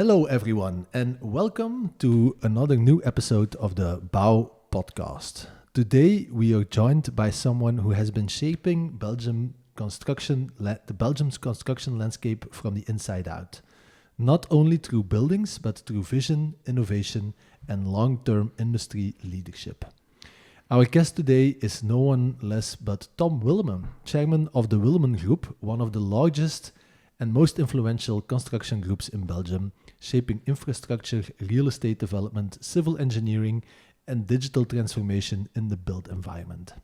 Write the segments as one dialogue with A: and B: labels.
A: Hello everyone and welcome to another new episode of the Bao Podcast. Today we are joined by someone who has been shaping the Belgian construction landscape from the inside out. Not only through buildings, but through vision, innovation and long-term industry leadership. Our guest today is no one less but Tom Willemen, Chairman of the Willemen Groep, one of the largest and most influential construction groups in Belgium, shaping infrastructure, real estate development, civil engineering, and digital transformation in the built environment.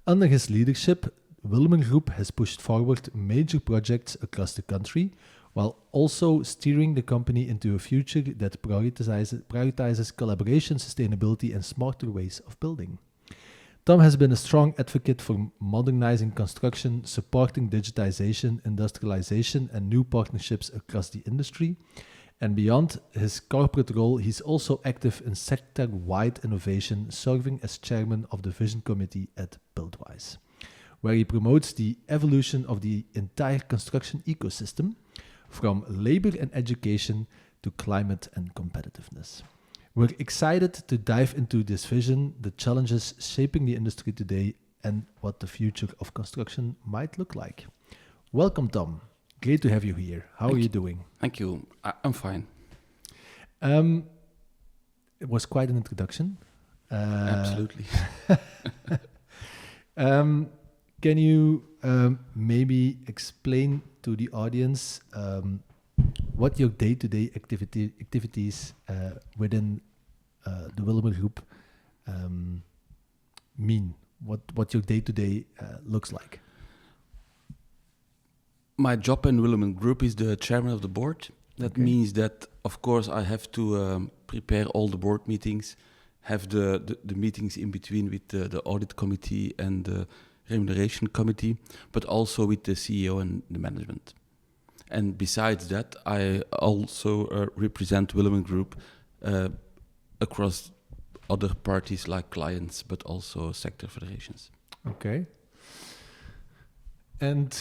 A: Under his leadership, Willemen Groep has pushed forward major projects across the country, while also steering the company into a future that prioritizes collaboration, sustainability, and smarter ways of building. Tom has been a strong advocate for modernizing construction, supporting digitization, industrialization, and new partnerships across the industry. And beyond his corporate role, he's also active in sector-wide innovation, serving as chairman of the Vision Committee at BuildWise, where he promotes the evolution of the entire construction ecosystem, from labor and education to climate and competitiveness. We're excited to dive into this vision, the challenges shaping the industry today, and what the future of construction might look like. Welcome, Tom. Great to have you here. How are you doing?
B: Thank you. I'm fine.
A: It was quite an introduction.
B: Absolutely.
A: Can you maybe explain to the audience what your day-to-day activities within the Willemen Groep mean? What your day-to-day looks like?
B: My job in Willemen Groep is the chairman of the board. That means that, of course, I have to prepare all the board meetings, have the meetings in between with the audit committee and the remuneration committee, but also with the CEO and the management. And besides that, I also represent Willemen Groep across other parties like clients, but also sector federations.
A: Okay. And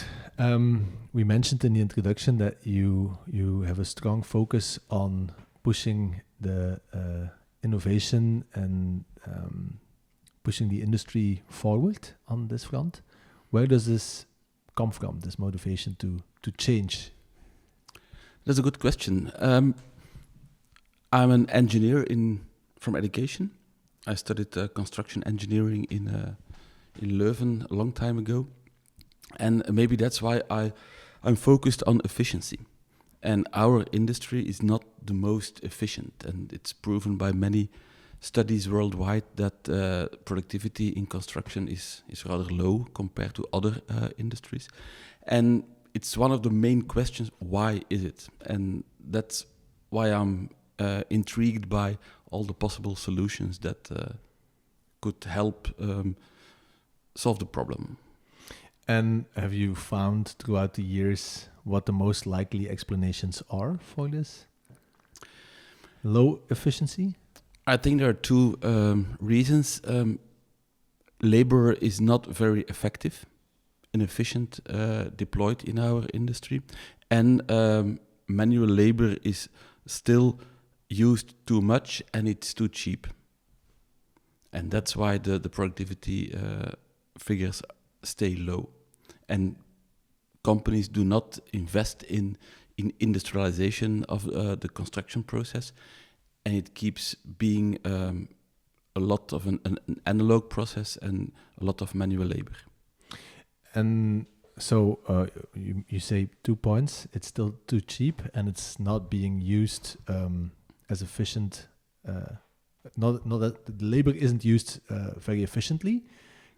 A: we mentioned in the introduction that you have a strong focus on pushing the innovation and pushing the industry forward on this front. Where does this come from, this motivation to change?
B: That's a good question. I'm an engineer from education. I studied construction engineering in Leuven a long time ago. And maybe that's why I'm focused on efficiency. And our industry is not the most efficient. And it's proven by many studies worldwide that productivity in construction is rather low compared to other industries. And it's one of the main questions, why is it? And that's why I'm intrigued by all the possible solutions that could help solve the problem.
A: And have you found throughout the years what the most likely explanations are for this low efficiency?
B: I think there are two reasons. Labor is not very effective and efficient deployed in our industry, and manual labor is still used too much and it's too cheap. And that's why the productivity figures stay low. And companies do not invest in industrialization of the construction process, and it keeps being a lot of an analog process and a lot of manual labor.
A: And so you say 2 points. It's still too cheap, and it's not being used as efficient. Not that the labor isn't used very efficiently.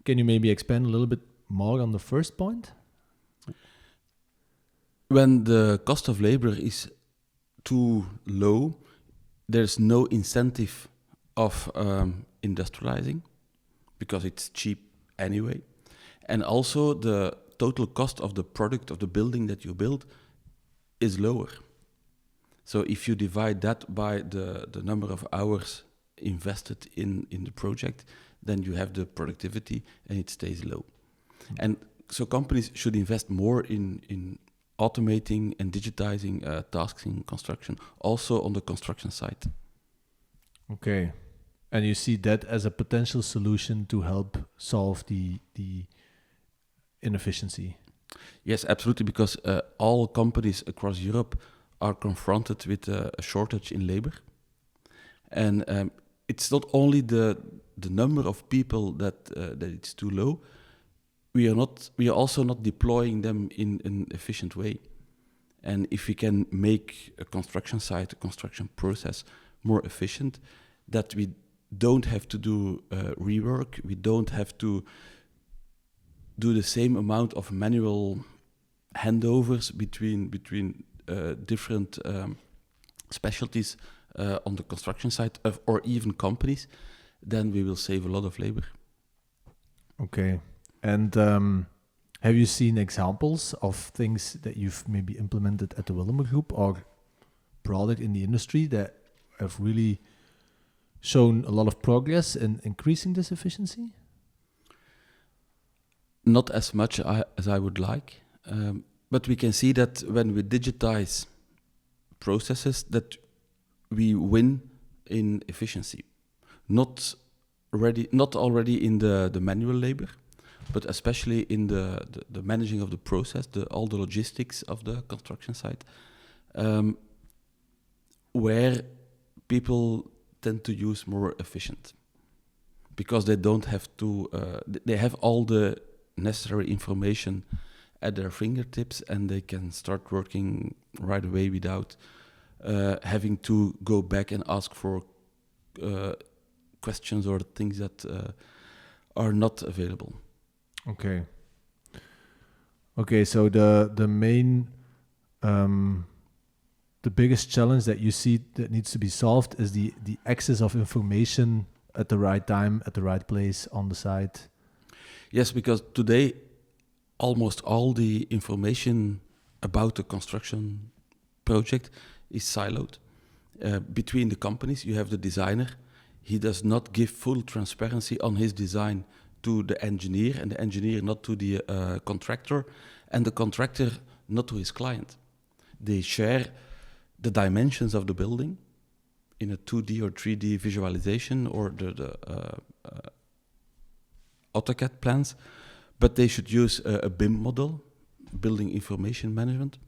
A: Can you maybe expand a little bit more on the first point?
B: When the cost of labor is too low, there's no incentive of industrializing because it's cheap anyway. And also the total cost of the product of the building that you build is lower. So if you divide that by the number of hours invested in the project, then you have the productivity and it stays low. And so companies should invest more in automating and digitizing tasks in construction, also on the construction site.
A: Okay. And you see that as a potential solution to help solve the inefficiency?
B: Yes, absolutely, because all companies across Europe are confronted with a shortage in labor. And it's not only the number of people that it's too low. We are also not deploying them in an efficient way. And if we can make a construction site, a construction process more efficient, that we don't have to do rework, we don't have to do the same amount of manual handovers between different specialties on the construction site or even companies, then we will save a lot of labor.
A: Okay. And have you seen examples of things that you've maybe implemented at the Willemen Groep or product in the industry that have really shown a lot of progress in increasing this efficiency?
B: Not as much as I would like, but we can see that when we digitize processes, that we win in efficiency. Not already in the manual labor, but especially in the managing of the process, all the logistics of the construction site, where people tend to use more efficient, because they don't have to, they have all the necessary information at their fingertips, and they can start working right away without having to go back and ask for questions or things that are not available.
A: Okay. Okay, so the main, the biggest challenge that you see that needs to be solved is the access of information at the right time, at the right place on the site.
B: Yes, because today almost all the information about the construction project is siloed. Between the companies, you have the designer. He does not give full transparency on his design to the engineer, and the engineer not to the contractor, and the contractor not to his client. They share the dimensions of the building in a 2D or 3D visualization or the AutoCAD plans, but they should use a BIM model, Building Information Management,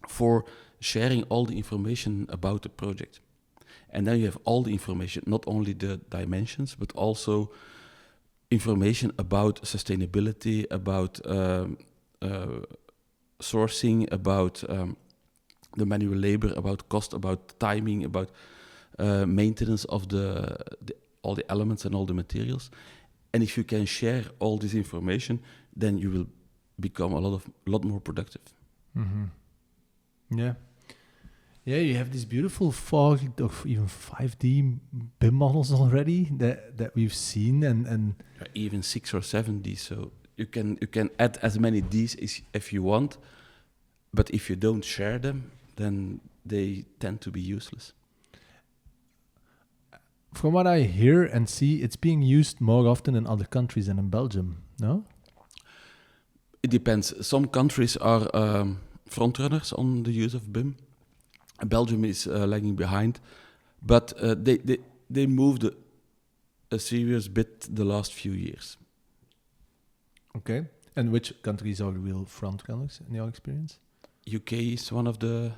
B: for sharing all the information about the project. And then you have all the information, not only the dimensions, but also information about sustainability, about sourcing, about the manual labor, about cost, about timing, about maintenance of all the elements and all the materials. And if you can share all this information, then you will become a lot more productive.
A: Mm-hmm. Yeah. Yeah, you have these beautiful 4D or even 5D BIM models already that we've seen, and
B: even 6 or 7D. So you can add as many Ds if you want, but if you don't share them, then they tend to be useless.
A: From what I hear and see, it's being used more often in other countries than in Belgium, no?
B: It depends. Some countries are frontrunners on the use of BIM. Belgium is lagging behind, but they moved a serious bit the last few years.
A: Okay. And which countries are real frontrunners in your experience?
B: UK is one of the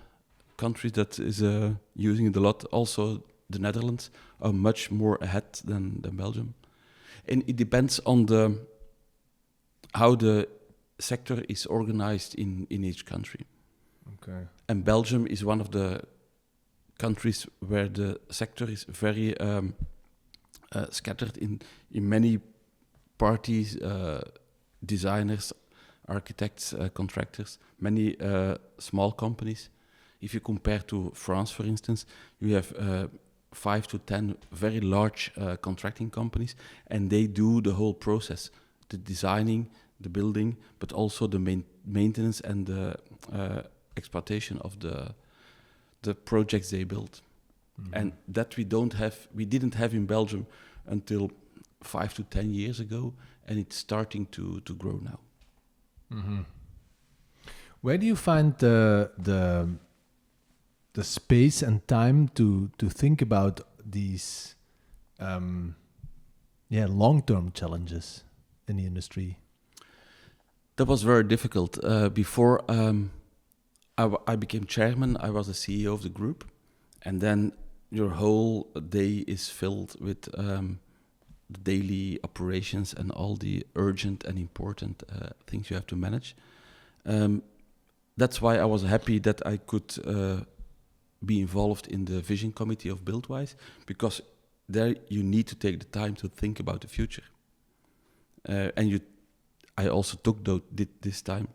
B: countries that is using it a lot. Also, the Netherlands are much more ahead than Belgium. And it depends on how the sector is organized in each country.
A: Okay.
B: And Belgium is one of the countries where the sector is very scattered in many parties, designers, architects, contractors, many small companies. If you compare to France, for instance, you have 5 to 10 very large contracting companies, and they do the whole process, the designing, the building, but also the maintenance and the exploitation of the projects they build. Mm-hmm. And that we didn't have in Belgium until 5 to 10 years ago, and it's starting to grow now.
A: Mm-hmm. Where do you find the space and time to think about these long-term challenges in the industry?
B: That was very difficult. Before I became chairman, I was the CEO of the group, and then your whole day is filled with the daily operations and all the urgent and important things you have to manage. That's why I was happy that I could be involved in the vision committee of BuildWise, because there you need to take the time to think about the future. I also did this time.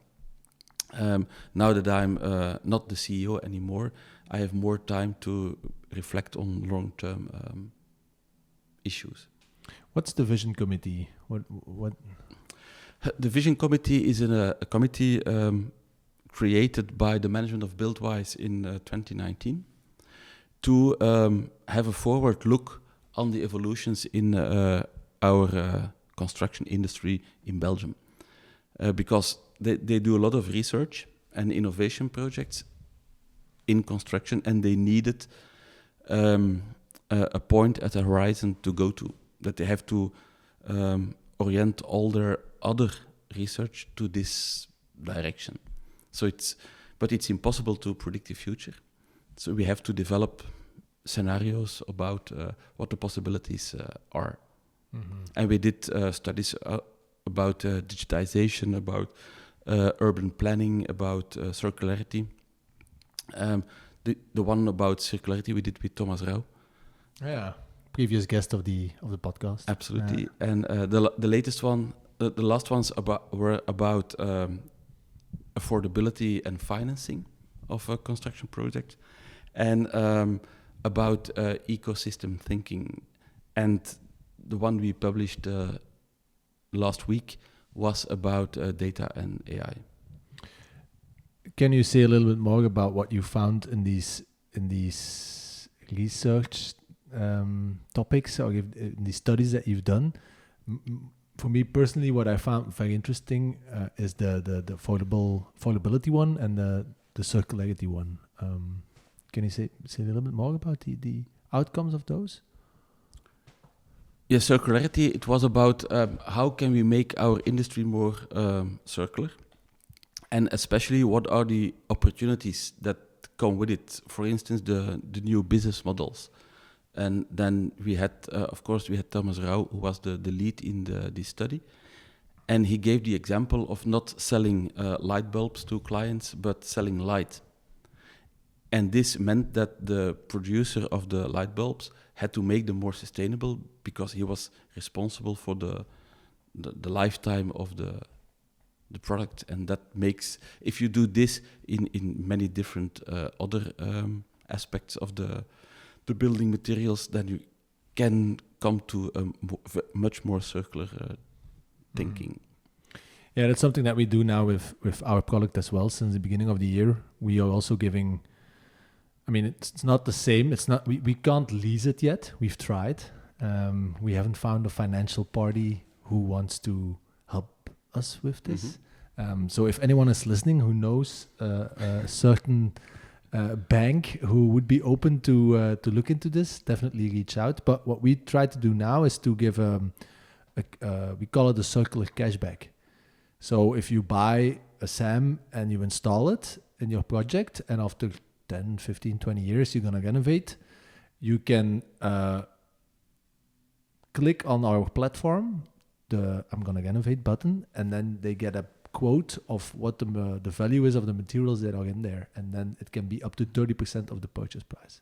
B: Now that I'm not the CEO anymore, I have more time to reflect on long-term issues.
A: What's the vision committee? What?
B: The vision committee is a committee created by the management of BuildWise in 2019 to have a forward look on the evolutions in our construction industry in Belgium. Because they do a lot of research and innovation projects in construction, and they needed a point at the horizon to go to, that they have to orient all their other research to this direction. But it's impossible to predict the future. So we have to develop scenarios about what the possibilities are. Mm-hmm. And we did studies about digitization, about urban planning, about circularity. The one about circularity we did with Thomas Rauw.
A: Yeah, previous guest of the podcast.
B: Absolutely. And the latest one, the last ones were about affordability and financing of a construction project, and about ecosystem thinking. And the one we published last week was about data and AI.
A: Can you say a little bit more about what you found in these research topics, or in these studies that you've done? For me personally, what I found very interesting is the affordability one and the circularity one. Can you say a little bit more about the outcomes of those?
B: Yeah, circularity, it was about how can we make our industry more circular, and especially what are the opportunities that come with it. For instance, the new business models. And then we had, of course, Thomas Rauw, who was the lead in this study. And he gave the example of not selling light bulbs to clients, but selling light. And this meant that the producer of the light bulbs had to make them more sustainable, because he was responsible for the lifetime of the product. And that makes, if you do this in many different other aspects of the building materials, then you can come to a much more circular thinking.
A: Yeah, that's something that we do now with our product as well. Since the beginning of the year, we are also giving, I mean, it's not the same. It's not, we can't lease it yet. We've tried. We haven't found a financial party who wants to help us with this. Mm-hmm. So if anyone is listening who knows a certain bank who would be open to look into this, definitely reach out. But what we try to do now is to give we call it a circular cashback. So if you buy a SAM and you install it in your project, and after 10, 15, 20 years, you're going to renovate, you can click on our platform, the I'm going to renovate button, and then they get a quote of what the value is of the materials that are in there, and then it can be up to 30% of the purchase price.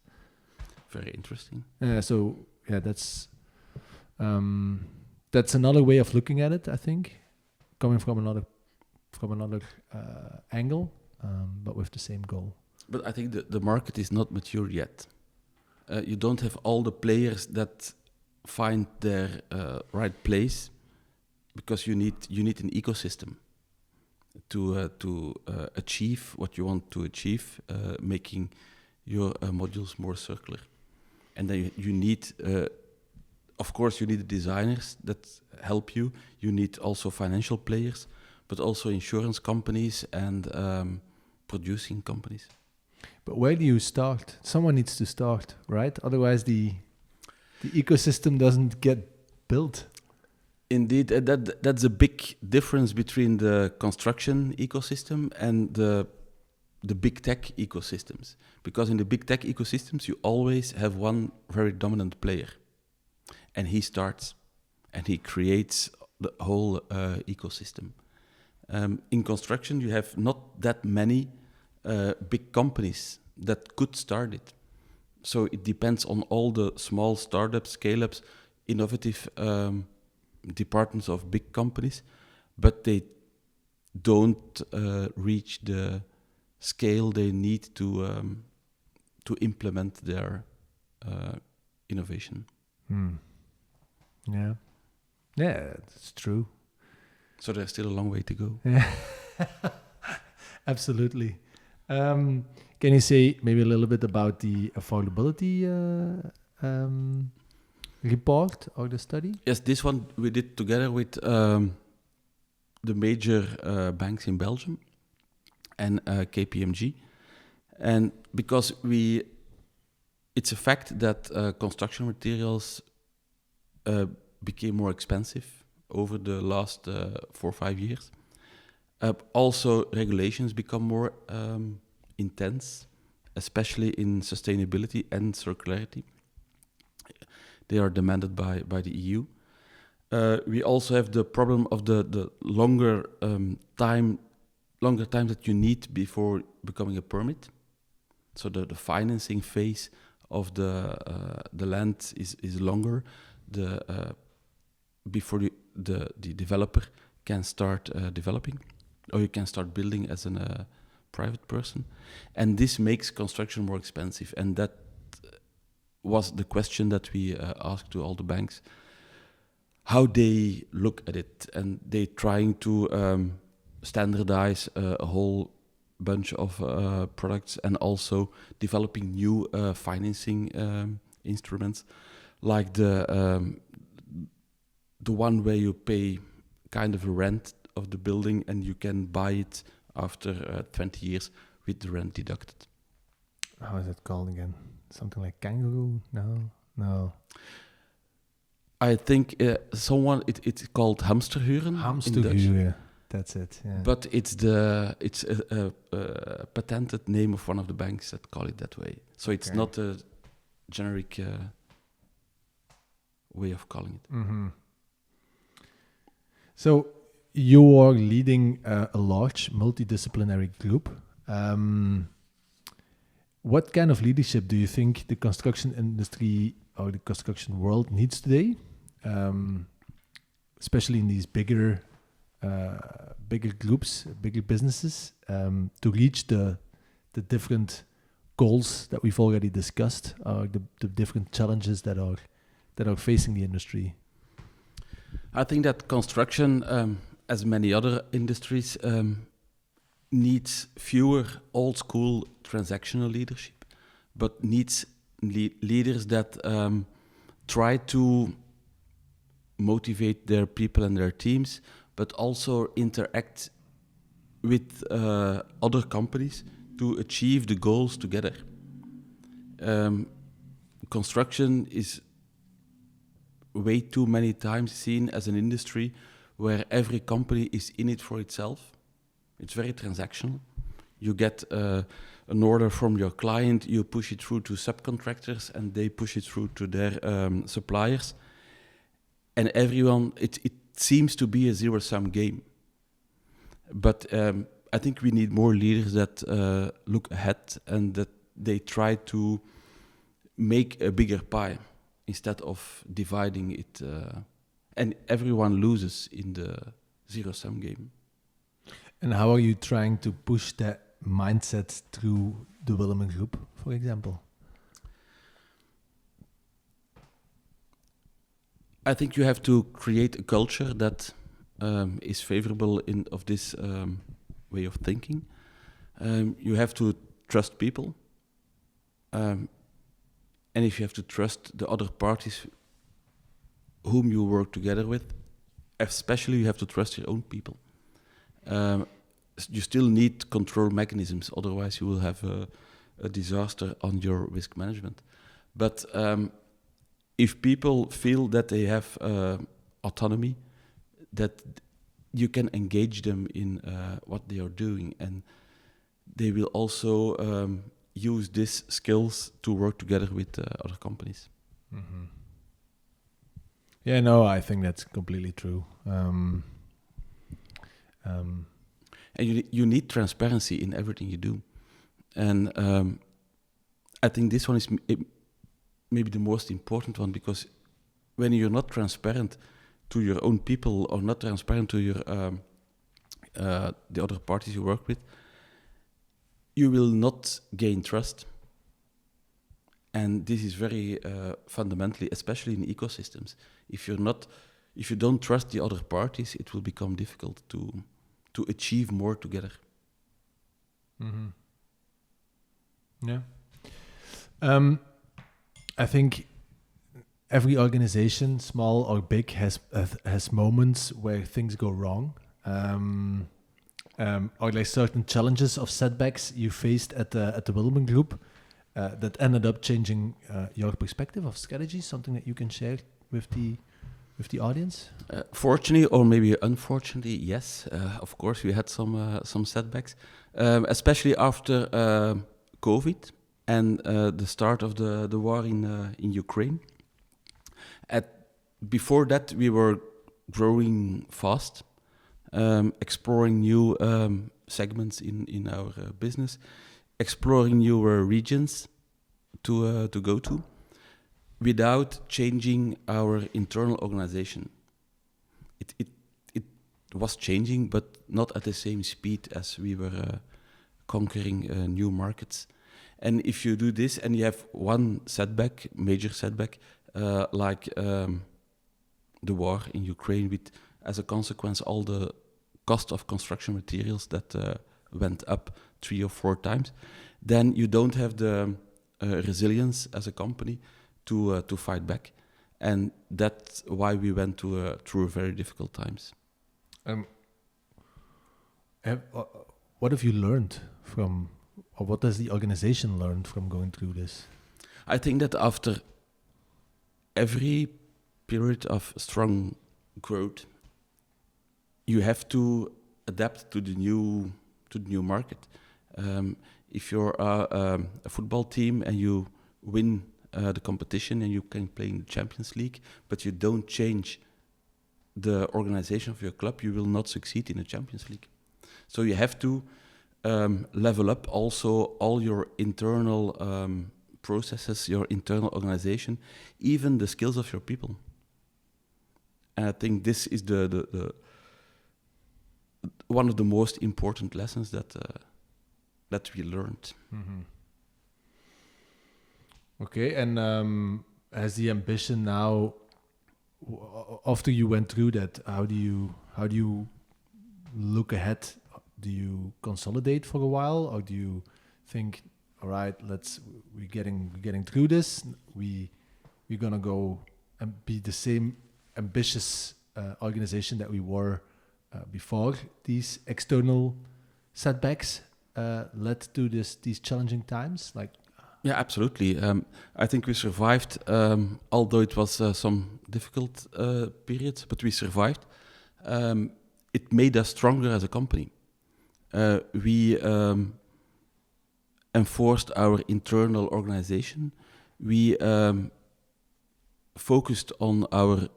B: Very interesting.
A: So yeah, that's another way of looking at it, I think, coming from another angle, but with the same goal.
B: But I think the market is not mature yet. You don't have all the players that find their right place, because you need an ecosystem to achieve what you want to achieve, making your modules more circular. And then you need, of course, you need designers that help you. You need also financial players, but also insurance companies and producing companies.
A: But where do you start? Someone needs to start, right? Otherwise, the ecosystem doesn't get built.
B: Indeed, that's a big difference between the construction ecosystem and the big tech ecosystems. Because in the big tech ecosystems, you always have one very dominant player. And he starts and he creates the whole ecosystem. In construction, you have not that many big companies that could start it. So it depends on all the small startups, scale-ups, innovative departments of big companies, but they don't reach the scale they need to implement their innovation.
A: Yeah, that's true.
B: So there's still a long way to go.
A: Yeah. Absolutely. Can you say maybe a little bit about the affordability report or the study?
B: Yes, this one we did together with the major banks in Belgium and KPMG. And because it's a fact that construction materials became more expensive over the last 4 or 5 years. Also, regulations become more intense, especially in sustainability and circularity. They are demanded by the EU. We also have the problem of the longer time that you need before becoming a permit. So the financing phase of the land is longer. Before the developer can start developing, or you can start building as a private person, and this makes construction more expensive. And that was the question that we asked to all the banks, how they look at it, and they trying to standardize a whole bunch of products, and also developing new financing instruments, like the one where you pay kind of a rent of the building and you can buy it after 20 years with the rent deducted.
A: How is it called again? Something like kangaroo? No.
B: I think it's called hamsterhuren.
A: Hamsterhuren, that's it. Yeah.
B: But it's a patented name of one of the banks that call it that way. So it's not a generic way of calling it.
A: Mm-hmm. So you are leading a large multidisciplinary group. What kind of leadership do you think the construction industry or the construction world needs today, especially in these bigger groups, bigger businesses, to reach the different goals that we've already discussed, or the different challenges that are facing the industry?
B: I think that construction, as many other industries, needs fewer old school transactional leadership, but needs leaders that try to motivate their people and their teams, but also interact with other companies to achieve the goals together. Construction is way too many times seen as an industry where every company is in it for itself. It's very transactional. You get an order from your client, you push it through to subcontractors, and they push it through to their suppliers. And everyone, it seems to be a zero-sum game. But I think we need more leaders that look ahead and that they try to make a bigger pie instead of dividing it. And everyone loses in the zero-sum game.
A: And how are you trying to push that mindset through the Willemen Groep, for example?
B: I think you have to create a culture that is favorable of this way of thinking. You have to trust people. And if you have to trust the other parties whom you work together with, especially you have to trust your own people. you still need control mechanisms. Otherwise, you will have a disaster on your risk management. But if people feel that they have autonomy, that you can engage them in what they are doing, and they will also use these skills to work together with other companies.
A: Mm-hmm. Yeah, no, I think that's completely true.
B: And you need transparency in everything you do. And I think this one is maybe the most important one, because when you're not transparent to your own people or not transparent to your the other parties you work with, you will not gain trust. And this is very fundamentally, especially in ecosystems. If you don't trust the other parties, it will become difficult to achieve more together.
A: Mm-hmm. Yeah. I think every organization, small or big, has moments where things go wrong. Or like certain challenges of setbacks you faced at the Willemen Groep that ended up changing your perspective of strategy. Something that you can share with the audience.
B: Fortunately, or maybe unfortunately, yes. Of course, we had some setbacks, especially after COVID and the start of the war in Ukraine. Before that, we were growing fast, exploring new segments in our business, exploring newer regions to go to, without changing our internal organization. It was changing, but not at the same speed as we were conquering new markets. And if you do this and you have one setback, major setback, like the war in Ukraine, with as a consequence all the cost of construction materials that went up 3 or 4 times, then you don't have the resilience as a company to fight back. And that's why we went through very difficult times.
A: What have you learned from, or what has the organization learned from going through this?
B: I think that after every period of strong growth, you have to adapt to the new market. If you're a football team and you win the competition and you can play in the Champions League, but you don't change the organization of your club, you will not succeed in the Champions League. So you have to level up also all your internal processes, your internal organization, even the skills of your people. And I think this is the one of the most important lessons that we learned.
A: Mm-hmm. Okay, and has the ambition now, after you went through that, how do you look ahead? Do you consolidate for a while, or do you think, all right, we're getting through this, we're gonna go and be the same ambitious organization that we were before these external setbacks led to these challenging times?
B: Yeah, absolutely. I think we survived, although it was some difficult periods, but we survived. It made us stronger as a company. We enforced our internal organization. We focused on our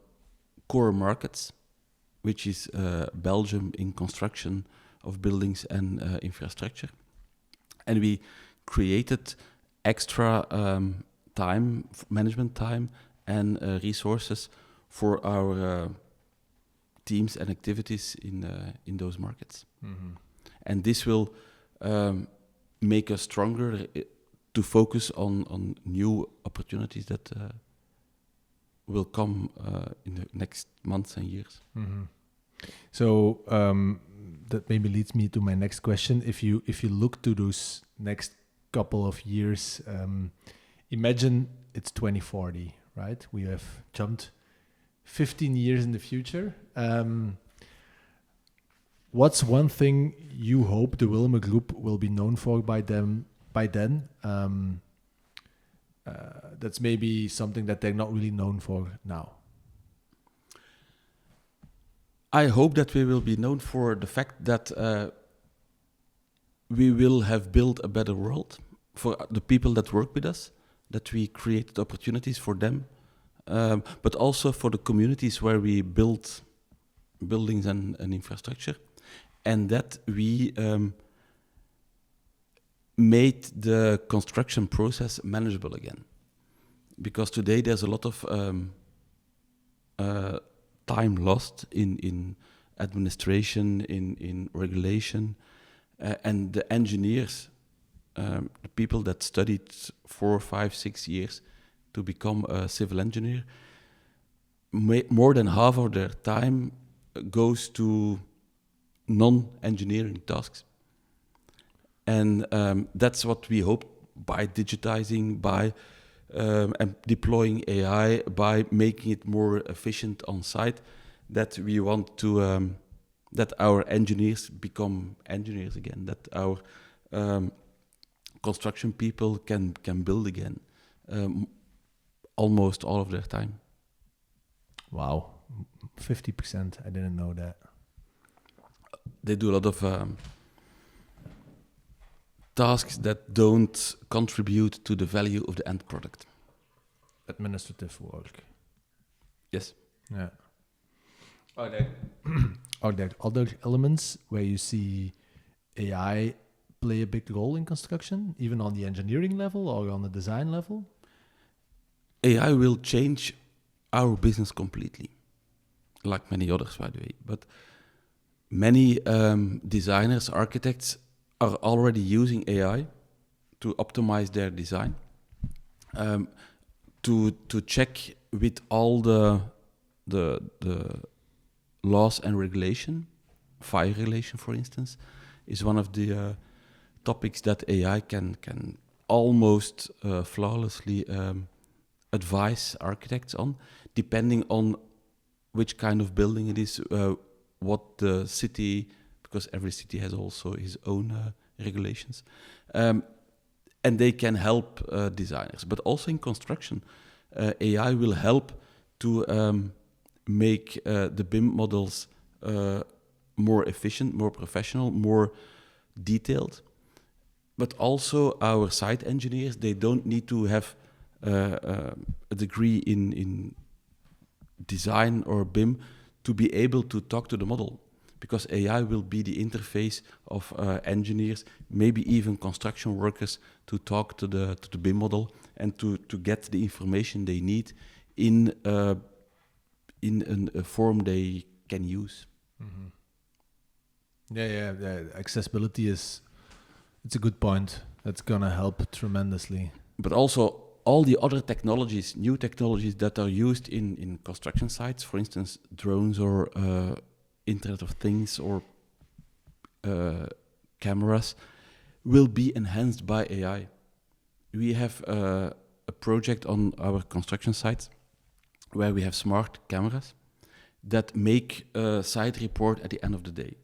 B: core markets, which is Belgium in construction of buildings and infrastructure. And we created extra time, management time and resources for our teams and activities in those markets. Mm-hmm. And this will make us stronger to focus on new opportunities that will come in the next months and years.
A: Mm-hmm. So that maybe leads me to my next question. If you look to those next couple of years, imagine it's 2040, right? We have jumped 15 years in the future. what's one thing you hope the Willemen Groep will be known for by then? That's maybe something that they're not really known for now.
B: I hope that we will be known for the fact that we will have built a better world for the people that work with us, that we created opportunities for them, but also for the communities where we build buildings and infrastructure, and that we made the construction process manageable again. Because today there's a lot of time lost in administration, in regulation, and the engineers, the people that studied 4, 5, 6 years to become a civil engineer, more than half of their time goes to non-engineering tasks. And that's what we hope by digitizing, by and deploying AI, by making it more efficient on site, that we want to that our engineers become engineers again, that our construction people can build again, almost all of their time.
A: Wow, 50%. I didn't know that.
B: They do a lot of tasks that don't contribute to the value of the end product.
A: Administrative work.
B: Yes.
A: Yeah. Are there other elements where you see AI play a big role in construction, even on the engineering level or on the design level?
B: AI will change our business completely, like many others, by the way. But many designers, architects are already using AI to optimize their design, to check with all the laws and regulation. Fire regulation, for instance, is one of the topics that AI can almost flawlessly advise architects on, depending on which kind of building it is, what the city, because every city has also his own regulations, and they can help designers. But also in construction, AI will help to make the BIM models more efficient, more professional, more detailed. But also our site engineers, they don't need to have a degree in design or BIM to be able to talk to the model, because AI will be the interface of engineers, maybe even construction workers, to talk to the BIM model and to get the information they need in a form they can use.
A: Mm-hmm. Yeah. Accessibility it's a good point. That's gonna help tremendously.
B: But also all the other technologies, new technologies that are used in construction sites, for instance, drones or Internet of Things or cameras, will be enhanced by AI. We have a project on our construction sites where we have smart cameras that make a site report at the end of the day.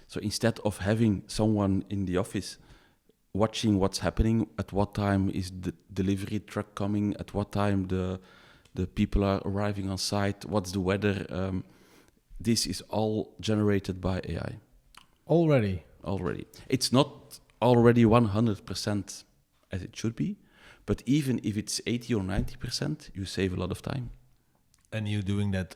B: So instead of having someone in the office watching what's happening, at what time is the delivery truck coming, at what time the people are arriving on site, what's the weather, this is all generated by AI. Already. It's not already 100% as it should be, but even if it's 80 or 90%, you save a lot of time.
A: And you're doing that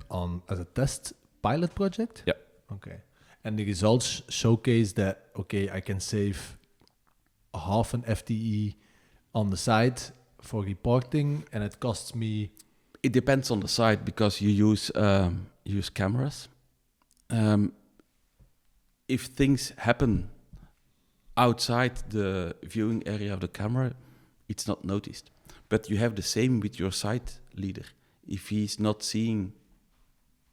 A: as a test pilot project?
B: Yeah.
A: Okay. And the results showcase that, okay, I can save half an FTE on the site for reporting, and it costs me...
B: It depends on the site, because you use cameras. If things happen outside the viewing area of the camera, it's not noticed. But you have the same with your site leader. If he's not seeing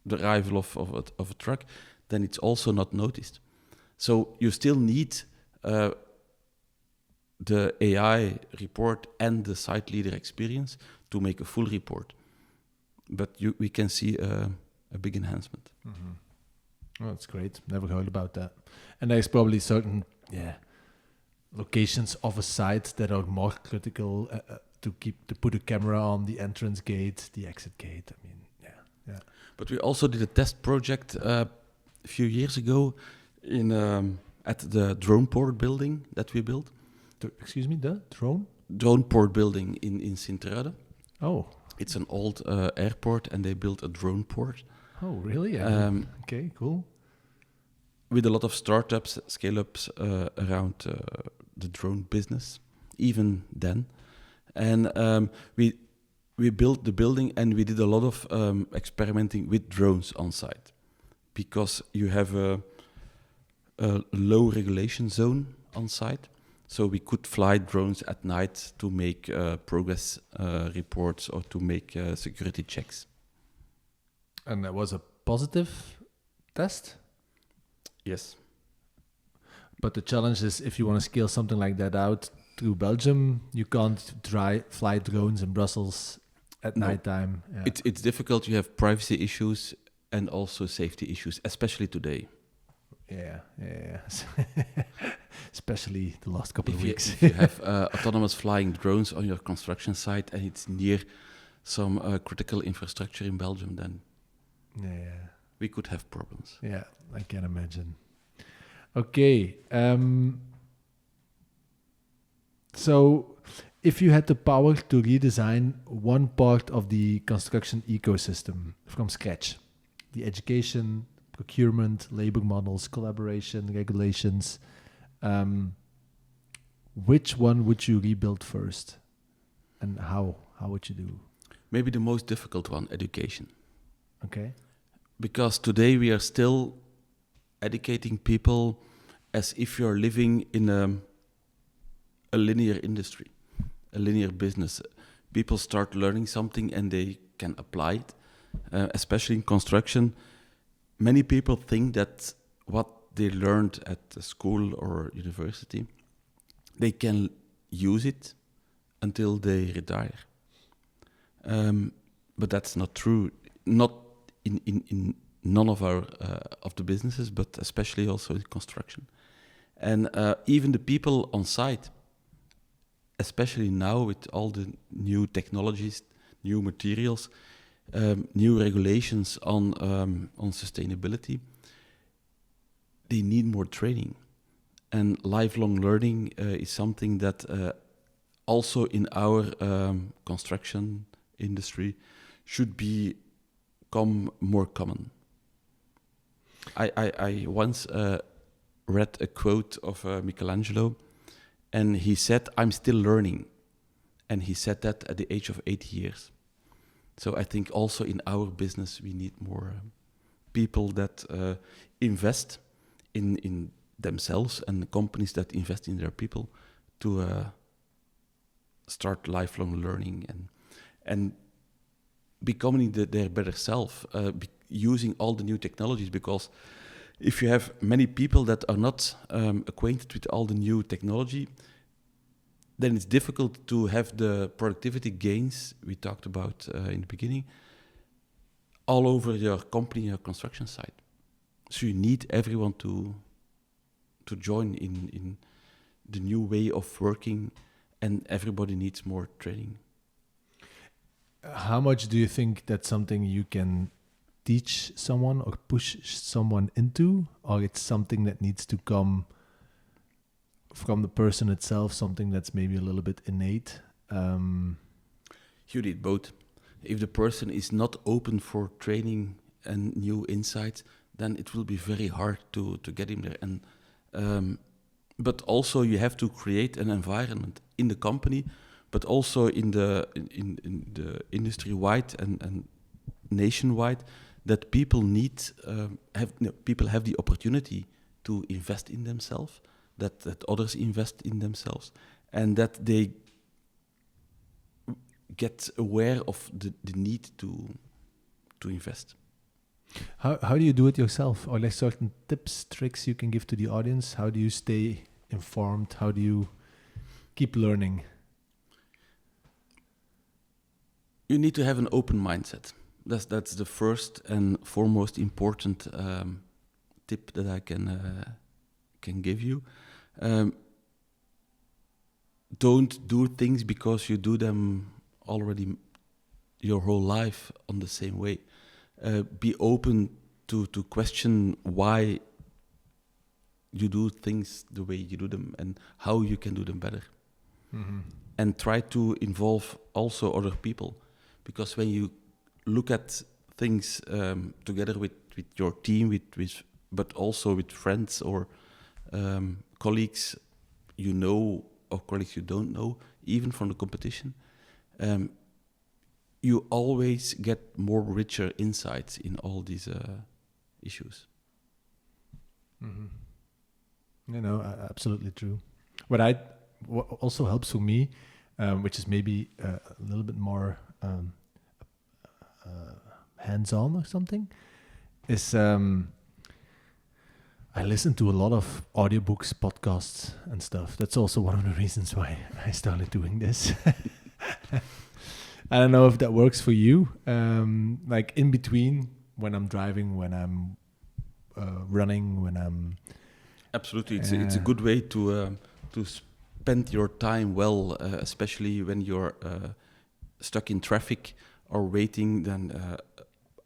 B: the arrival of a truck, then it's also not noticed. So you still need the AI report and the site leader experience to make a full report. But we can see a big enhancement.
A: Mm-hmm. Oh, that's great. Never heard about that. And there's probably certain locations of a site that are more critical to put a camera on the entrance gate, the exit gate. I mean, yeah.
B: But we also did a test project a few years ago in at the drone port building that we built.
A: Excuse me, the
B: drone port building in Sint-Truiden.
A: Oh,
B: it's an old airport, and they built a drone port.
A: Oh, really? Okay, cool.
B: With a lot of startups, scale-ups around the drone business, even then. And we built the building, and we did a lot of experimenting with drones on site, because you have a low regulation zone on site. So we could fly drones at night to make progress reports or to make security checks.
A: And that was a positive test?
B: Yes.
A: But the challenge is, if you want to scale something like that out to Belgium, you can't fly drones in Brussels at nighttime. Yeah.
B: It's difficult. You have privacy issues and also safety issues, especially today.
A: Yeah. Especially the last couple of weeks.
B: If you have autonomous flying drones on your construction site and it's near some critical infrastructure in Belgium, then we could have problems.
A: Yeah, I can imagine. Okay. So if you had the power to redesign one part of the construction ecosystem from scratch, the education, procurement, labor models, collaboration, regulations, which one would you rebuild first, and how would you do?
B: Maybe the most difficult one, education.
A: Okay.
B: Because today we are still educating people as if you're living in a linear industry, a linear business. People start learning something and they can apply it, especially in construction. Many people think that what they learned at school or university, they can use it until they retire. But that's not true. Not in none of our of the businesses, but especially also in construction. And even the people on site, especially now with all the new technologies, new materials, new regulations on sustainability, they need more training. And lifelong learning is something that also in our construction industry should become more common. I once read a quote of Michelangelo, and he said, "I'm still learning." And he said that at the age of 80 years. So I think also in our business we need more people that invest in themselves, and companies that invest in their people to start lifelong learning and becoming their better self, using all the new technologies. Because if you have many people that are not acquainted with all the new technology, then it's difficult to have the productivity gains we talked about in the beginning all over your company, your construction site. So you need everyone to join in the new way of working, and everybody needs more training.
A: How much do you think that's something you can teach someone or push someone into, or it's something that needs to come from the person itself, something that's maybe a little bit innate?
B: You need both. If the person is not open for training and new insights, then it will be very hard to get him there. And but also you have to create an environment in the company, but also in the industry-wide and nationwide, that people people have the opportunity to invest in themselves, that others invest in themselves, and that they get aware of the need to invest.
A: How do you do it yourself? Or like certain tips, tricks you can give to the audience? How do you stay informed? How do you keep learning?
B: You need to have an open mindset. That's the first and foremost important tip that I can give you. Don't do things because you do them already your whole life on the same way. Be open to question why you do things the way you do them and how you can do them better.
A: Mm-hmm.
B: And try to involve also other people, because when you look at things together with your team, but also with friends or colleagues you know or colleagues you don't know, even from the competition, you always get more richer insights in all these issues.
A: Mm-hmm. Absolutely true. What also helps for me, which is maybe a little bit more hands-on or something, is I listen to a lot of audiobooks, podcasts, and stuff. That's also one of the reasons why I started doing this. I don't know if that works for you. Like in between, when I'm driving, when I'm running, when I'm...
B: Absolutely, it's a good way to spend your time well, especially when you're stuck in traffic or waiting. Then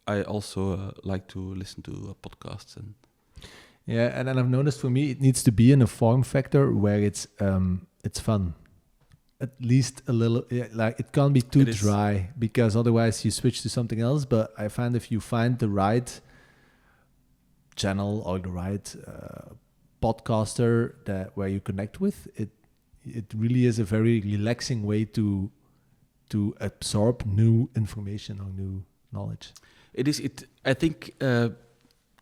B: I also like to listen to podcasts and.
A: Yeah, and I've noticed for me it needs to be in a form factor where it's fun. At least a little, like it can't be too dry, because otherwise you switch to something else. But I find if you find the right channel or the right podcaster where you connect with, it really is a very relaxing way to absorb new information or new knowledge.
B: It is. I think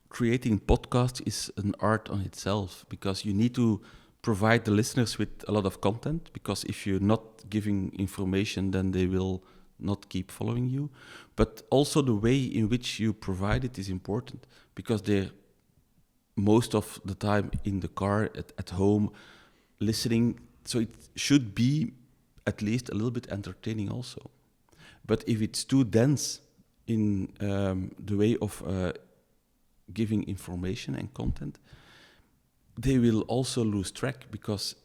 B: creating podcasts is an art on itself, because you need to provide the listeners with a lot of content, because if you're not giving information, then they will not keep following you. But also the way in which you provide it is important, because they're most of the time in the car, at home, listening. So it should be at least a little bit entertaining also. But if it's too dense in the way of giving information and content, they will also lose track, because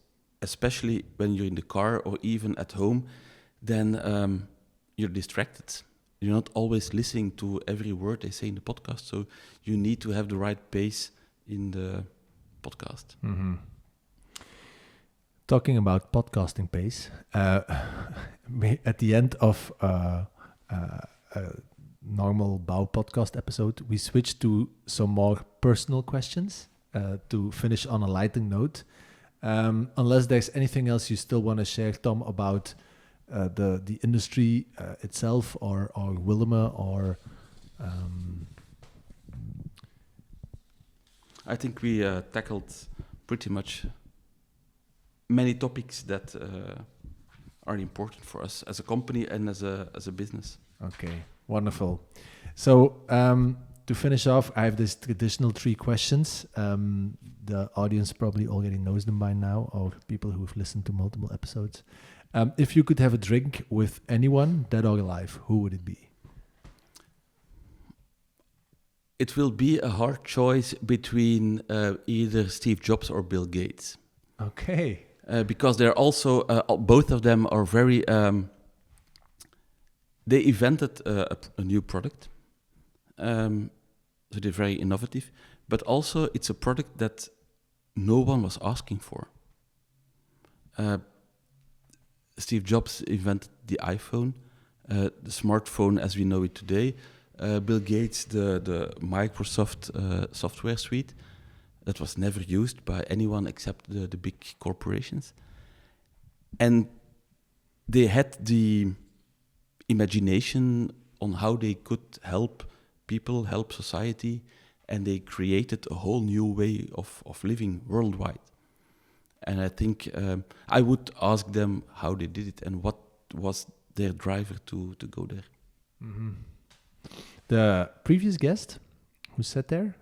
B: especially when you're in the car or even at home, then you're distracted. You're not always listening to every word they say in the podcast, so you need to have the right pace in the podcast.
A: Mm-hmm. Talking about podcasting pace, at the end of a normal Bao podcast episode, we switched to some more personal questions to finish on a lighting note. Unless there's anything else you still want to share, Tom, about the industry itself, or Willemen, or...
B: I think we tackled pretty much many topics that are important for us as a company and as a business.
A: Okay, wonderful. So to finish off, I have this traditional 3 questions. The audience probably already knows them by now, or people who've listened to multiple episodes. If you could have a drink with anyone, dead or alive, who would it be?
B: It will be a hard choice between either Steve Jobs or Bill Gates.
A: Okay.
B: Because they're also, both of them are very, they invented a new product. So they're very innovative, but also it's a product that no one was asking for. Steve Jobs invented the iPhone, the smartphone as we know it today. Bill Gates, the Microsoft software suite that was never used by anyone except the big corporations. And they had the imagination on how they could help people, help society, and they created a whole new way of living worldwide. And I think I would ask them how they did it and what was their driver to go there.
A: Mm-hmm. The previous guest who sat there,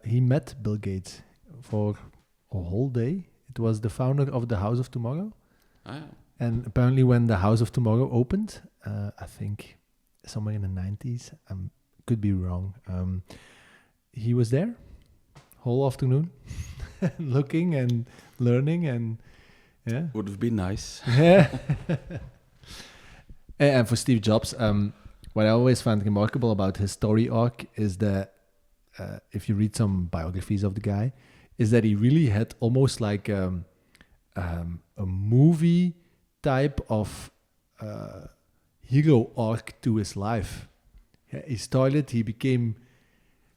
A: he met Bill Gates for a whole day. It was the founder of the House of Tomorrow.
B: Ah.
A: And apparently when the House of Tomorrow opened, I think somewhere in the 90s, could be wrong, he was there whole afternoon, looking and learning, and yeah.
B: Would have been nice.
A: Yeah. And for Steve Jobs, what I always found remarkable about his story arc is that if you read some biographies of the guy, is that he really had almost like a movie type of hero arc to his life. Yeah, he became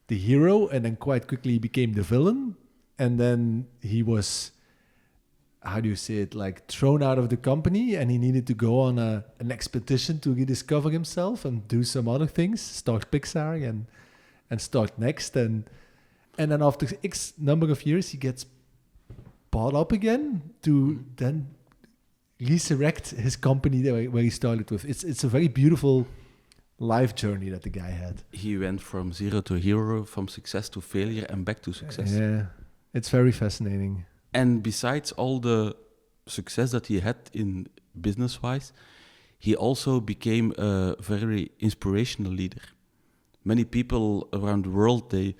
A: the hero, and then quite quickly he became the villain, and then he was, how do you say it, like thrown out of the company, and he needed to go on an expedition to rediscover himself and do some other things, start Pixar and start Next, and then after X number of years he gets bought up again to then resurrect his company where he started with. It's a very beautiful life journey that the guy had.
B: He went from zero to hero, from success to failure, and back to success.
A: Yeah, it's very fascinating.
B: And besides all the success that he had in business-wise, he also became a very inspirational leader. Many people around the world, they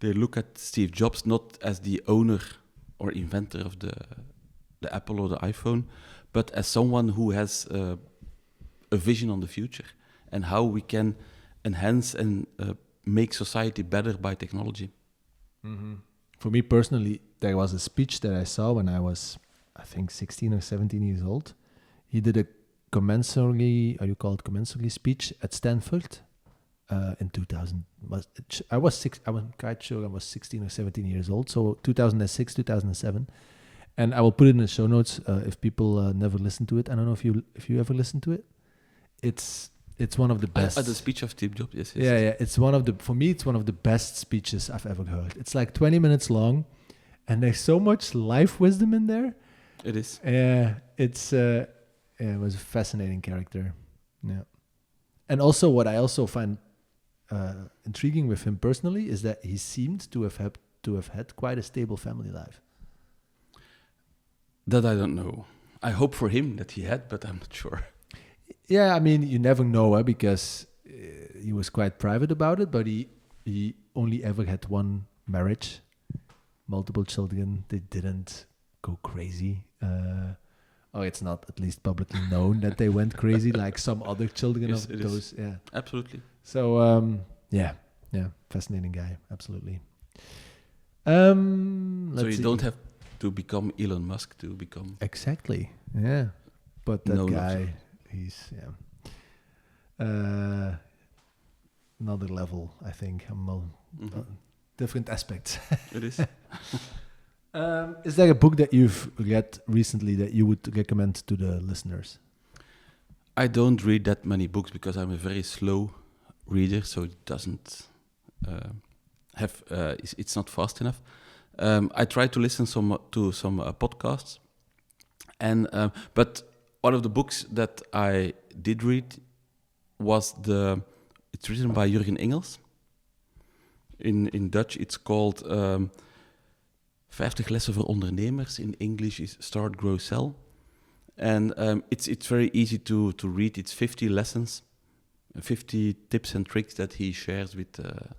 B: look at Steve Jobs not as the owner or inventor of the Apple or the iPhone, but as someone who has a vision on the future and how we can enhance and make society better by technology.
A: Mm-hmm. For me personally, there was a speech that I saw when I was, I think, 16 or 17 years old. He did a commensurate speech at Stanford in 2000. I'm quite sure I was 16 or 17 years old, so 2006, 2007. And I will put it in the show notes if people never listen to it. I don't know if you ever listen to it. It's one of the best.
B: The speech of Steve Jobs, yes.
A: Yeah. It's one of the best speeches I've ever heard. It's like 20 minutes long, and there's so much life wisdom in there.
B: It is.
A: It was a fascinating character. Yeah. And also, what I also find intriguing with him personally is that he seemed to have had quite a stable family life.
B: That I don't know. I hope for him that he had, but I'm not sure.
A: Yeah, I mean, you never know, because he was quite private about it, but he only ever had one marriage, multiple children. They didn't go crazy. Or it's not at least publicly known that they went crazy like some other children
B: yes,
A: of those.
B: Is.
A: Yeah,
B: absolutely.
A: So, yeah, fascinating guy, absolutely.
B: So you don't have to become Elon Musk to become...
A: Exactly, yeah. But that guy... He's another level, I think. Different aspects.
B: It is.
A: Is there a book that you've read recently that you would recommend to the listeners?
B: I don't read that many books because I'm a very slow reader, so it doesn't it's not fast enough. I try to listen to some podcasts, but one of the books that I did read was it's written by Jürgen Engels. In Dutch, it's called 50 lessen voor ondernemers. In English, is Start, Grow, Sell. And it's very easy to read. It's 50 lessons, 50 tips and tricks that he shares with the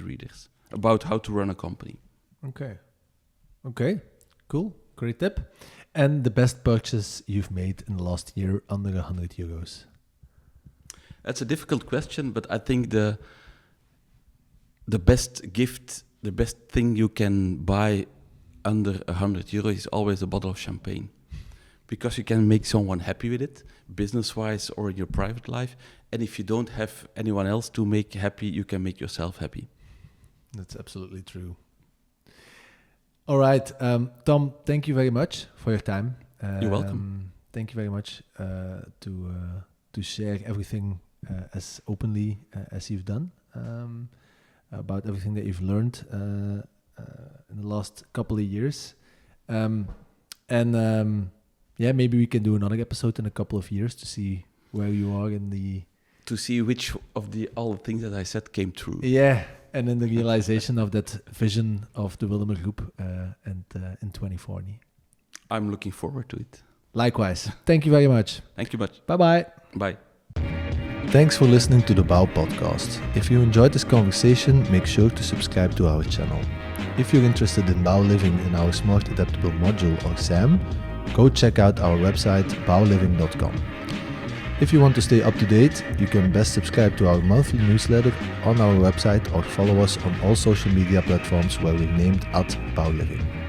B: readers about how to run a company.
A: Okay, cool, great tip. And the best purchase you've made in the last year under €100?
B: That's a difficult question, but I think the best gift, the best thing you can buy under €100 is always a bottle of champagne. Because you can make someone happy with it, business-wise or in your private life. And if you don't have anyone else to make happy, you can make yourself happy.
A: That's absolutely true. All right, Tom, thank you very much for your time.
B: You're welcome.
A: Thank you very much to share everything as openly as you've done about everything that you've learned in the last couple of years. Maybe we can do another episode in a couple of years to see where you are
B: to see which of all the things that I said came true.
A: Yeah. And in the realization of that vision of the Willemen Groep in 2040.
B: I'm looking forward to it.
A: Likewise. Thank you very much.
B: Thank you much.
A: Bye-bye.
B: Bye.
A: Thanks for listening to the Bao Podcast. If you enjoyed this conversation, make sure to subscribe to our channel. if you're interested in Bao Living in our Smart Adaptable Module or SAM, go check out our website bowliving.com. If you want to stay up to date, you can best subscribe to our monthly newsletter on our website or follow us on all social media platforms where we're named @BouwLiving.